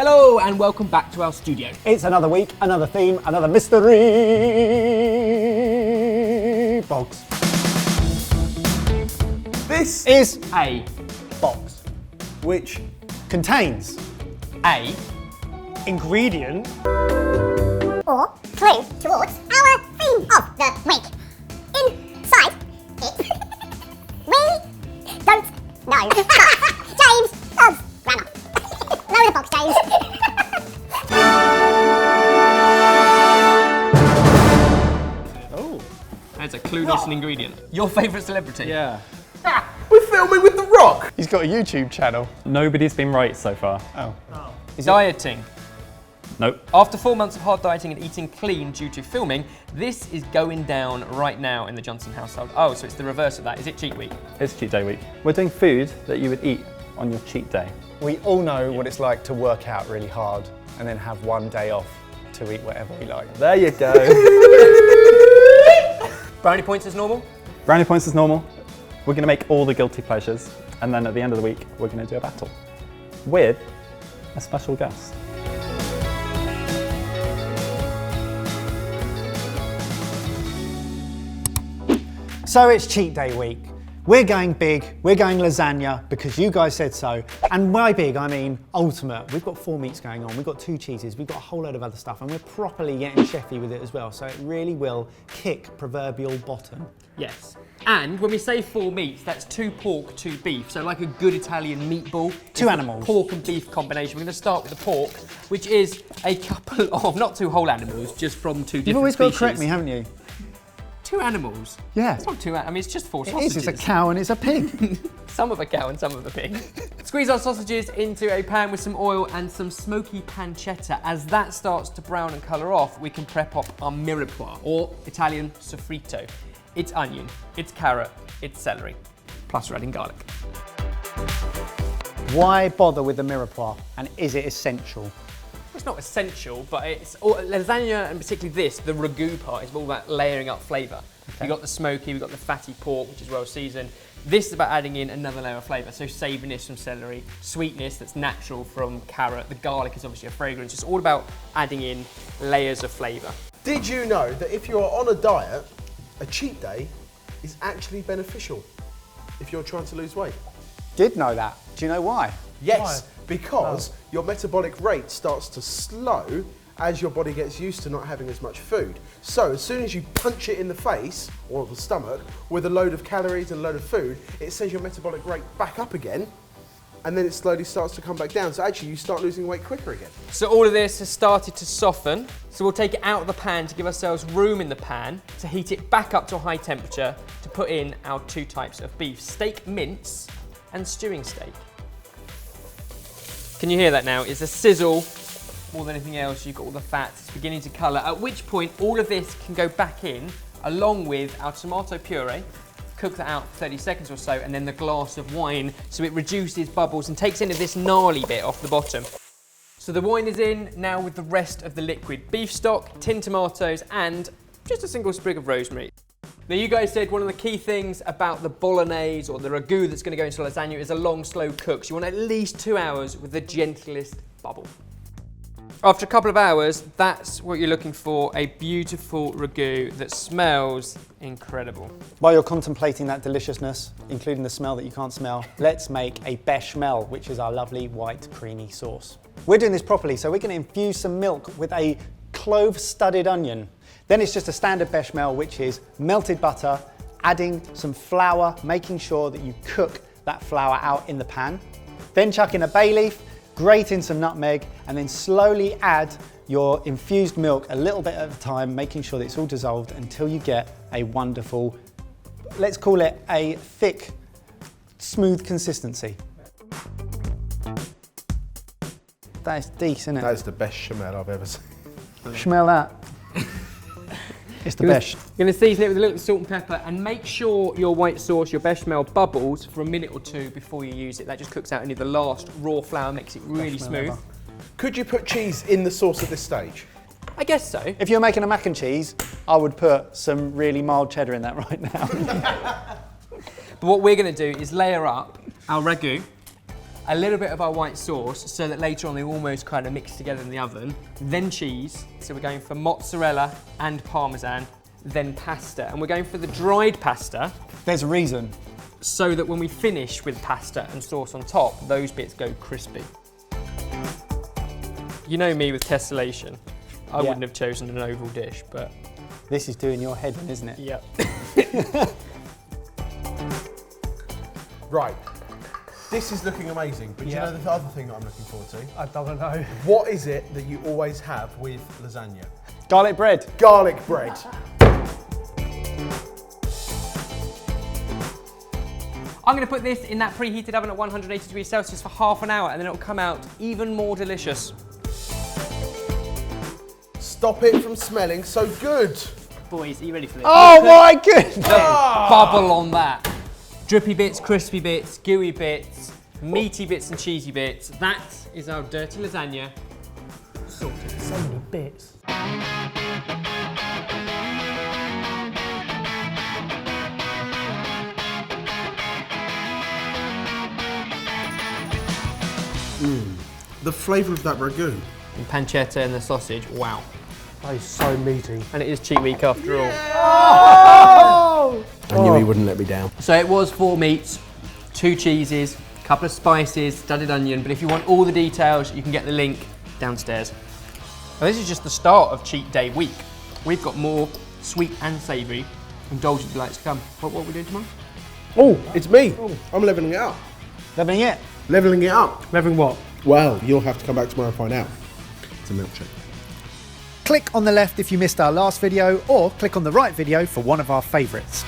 Hello and welcome back to our studio. It's another week, another theme, another mystery box. This Is A. box which contains A. ingredient or clue towards our theme of the week. Inside it, we don't know. But James loves grammar. Lower the box, James. Oh, that's a clue, not an ingredient. Your favourite celebrity? Yeah. we're filming with The Rock. He's got a YouTube channel. Nobody's been right so far. Oh. Dieting. Nope. After 4 months of hard dieting and eating clean due to filming, this is going down right now in the Johnson household. Oh, so it's the reverse of that. Is it cheat week? It's cheat day week. We're doing food that you would eat on your cheat day. We all know what it's like to work out really hard and then have one day off to eat whatever we like. There you go. Brownie points as normal? Brownie points is normal. We're going to make all the guilty pleasures, and then at the end of the week, we're going to do a battle with a special guest. So it's cheat day week. We're going big, we're going lasagna because you guys said so. And by big, I mean ultimate. We've got 4 meats going on, we've got 2 cheeses, we've got a whole load of other stuff, and we're properly getting chefy with it as well. So it really will kick proverbial bottom. Yes. And when we say 4 meats, that's 2 pork, 2 beef. So like a good Italian meatball. Two animals. Pork and beef combination. We're going to start with the pork, which is a couple of, not 2 whole animals, just from 2 different species. You've always got to correct me, haven't you? 2 animals? Yeah. It's not 2 animals, I mean, it's just 4 It sausages. is, it's a cow and it's a pig. Some of a cow and some of a pig. Squeeze our sausages into a pan with some oil and some smoky pancetta. As that starts to brown and colour off, we can prep up our mirepoix, or Italian sofrito. It's onion, it's carrot, it's celery, plus we're adding garlic. Why bother with the mirepoix, and is it essential? It's not essential, but it's lasagna, and particularly this, the ragu part, is all about layering up flavour. Okay. You've got the smoky, we've got the fatty pork, which is well seasoned. This is about adding in another layer of flavour, so savouriness from celery, sweetness that's natural from carrot, the garlic is obviously a fragrance. It's all about adding in layers of flavour. Did you know that if you're on a diet, a cheat day is actually beneficial if you're trying to lose weight? Did know that. Do you know why? Yes, because your metabolic rate starts to slow as your body gets used to not having as much food. So as soon as you punch it in the face, or the stomach, with a load of calories and a load of food, it sends your metabolic rate back up again, and then it slowly starts to come back down. So actually you start losing weight quicker again. So all of this has started to soften. So we'll take it out of the pan to give ourselves room in the pan to heat it back up to a high temperature to put in our 2 types of beef, steak mince and stewing steak. Can you hear that now? It's a sizzle more than anything else. You've got all the fat, it's beginning to colour, at which point all of this can go back in along with our tomato puree. Cook that out for 30 seconds or so, and then the glass of wine so it reduces bubbles and takes any of this gnarly bit off the bottom. So the wine is in, now with the rest of the liquid beef stock, tinned tomatoes, and just a single sprig of rosemary. Now you guys said one of the key things about the bolognese or the ragu that's going to go into lasagna is a long, slow cook. So you want at least 2 hours with the gentlest bubble. After a couple of hours, that's what you're looking for, a beautiful ragu that smells incredible. While you're contemplating that deliciousness, including the smell that you can't smell, let's make a béchamel, which is our lovely white creamy sauce. We're doing this properly, so we're going to infuse some milk with a clove-studded onion. Then it's just a standard béchamel, which is melted butter, adding some flour, making sure that you cook that flour out in the pan. Then chuck in a bay leaf, grate in some nutmeg, and then slowly add your infused milk a little bit at a time, making sure that it's all dissolved until you get a wonderful, let's call it a thick, smooth consistency. That is decent, isn't it? That is the best bechamel I've ever seen. Smell that. It's the best. You're going to season it with a little salt and pepper and make sure your white sauce, your bechamel, bubbles for a minute or 2 before you use it. That just cooks out only the last raw flour, makes it really smooth. Could you put cheese in the sauce at this stage? I guess so. If you're making a mac and cheese, I would put some really mild cheddar in that right now. But what we're going to do is layer up our ragu a little bit of our white sauce so that later on they almost kind of mix together in the oven. Then cheese, so we're going for mozzarella and parmesan, then pasta. And we're going for the dried pasta. There's a reason. So that when we finish with pasta and sauce on top, those bits go crispy. You know me with tessellation. I wouldn't have chosen an oval dish, but... This is doing your head in, isn't it? Yep. Right. This is looking amazing, but do you know the other thing that I'm looking forward to? I don't know. What is it that you always have with lasagna? Garlic bread. Garlic bread. I'm going to put this in that preheated oven at 180 degrees Celsius for half an hour, and then it'll come out even more delicious. Stop it from smelling so good. Boys, are you ready for this? Oh my goodness! Bubble on that. Drippy bits, crispy bits, gooey bits, meaty bits and cheesy bits. That is our dirty lasagna sorted. So many bits. The flavour of that ragu. And pancetta and the sausage, wow. That is so meaty. And it is cheat week after all. I knew he wouldn't let me down. So it was 4 meats, 2 cheeses, a couple of spices, studded onion, but if you want all the details, you can get the link downstairs. Now, this is just the start of cheat day week. We've got more sweet and savoury indulgent delights to come. What are we doing tomorrow? Oh, it's me. I'm levelling it up. Leveling it. Levelling it up. Leveling what? Well, you'll have to come back tomorrow and find out. It's a milkshake. Click on the left if you missed our last video, or click on the right video for one of our favourites.